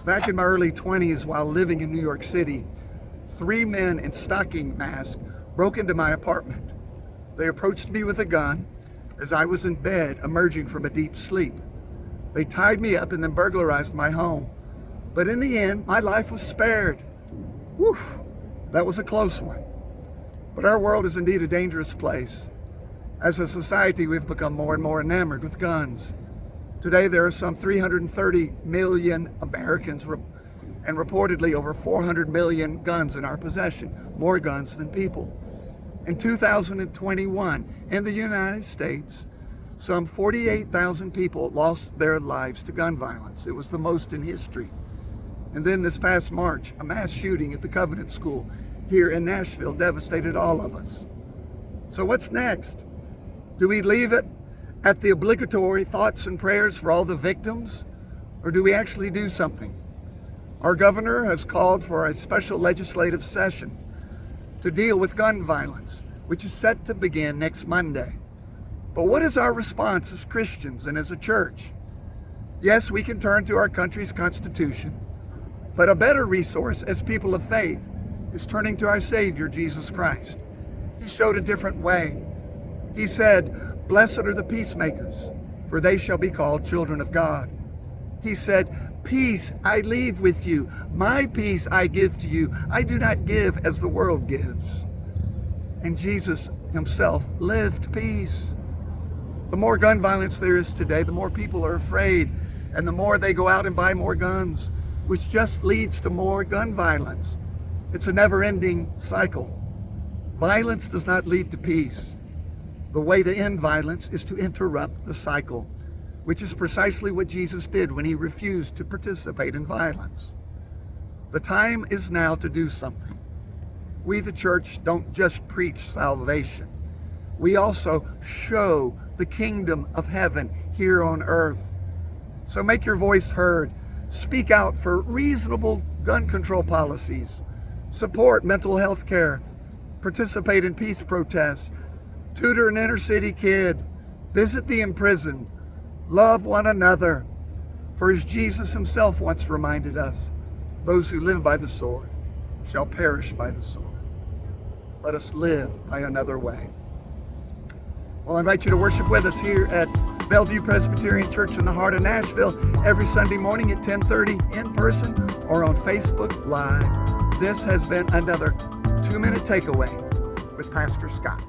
Back in my early 20s, while living in New York City, 3 men in stocking masks broke into my apartment. They approached me with a gun as I was in bed, emerging from a deep sleep. They tied me up and then burglarized my home. But in the end, my life was spared. Whew, that was a close one. But our world is indeed a dangerous place. As a society, we've become more and more enamored with guns. Today, there are some 330 million Americans and reportedly over 400 million guns in our possession, more guns than people. In 2021, in the United States, some 48,000 people lost their lives to gun violence. It was the most in history. And then this past March, a mass shooting at the Covenant School here in Nashville devastated all of us. So what's next? Do we leave it at the obligatory thoughts and prayers for all the victims, or do we actually do something? Our governor has called for a special legislative session to deal with gun violence, which is set to begin next Monday. But what is our response as Christians and as a church? Yes, we can turn to our country's Constitution, but a better resource as people of faith is turning to our Savior, Jesus Christ. He showed a different way. He said, "Blessed are the peacemakers, for they shall be called children of God." He said, "Peace I leave with you, my peace I give to you. I do not give as the world gives." And Jesus himself lived peace. The more gun violence there is today, the more people are afraid, and the more they go out and buy more guns, which just leads to more gun violence. It's a never-ending cycle. Violence does not lead to peace. The way to end violence is to interrupt the cycle, which is precisely what Jesus did when he refused to participate in violence. The time is now to do something. We, the church, don't just preach salvation. We also show the kingdom of heaven here on earth. So make your voice heard. Speak out for reasonable gun control policies. Support mental health care. Participate in peace protests. Tutor an inner city kid. Visit the imprisoned. Love one another. For as Jesus himself once reminded us, those who live by the sword shall perish by the sword. Let us live by another way. Well, I invite you to worship with us here at Bellevue Presbyterian Church in the heart of Nashville every Sunday morning at 10:30 in person or on Facebook Live. This has been another 2-minute takeaway with Pastor Scott.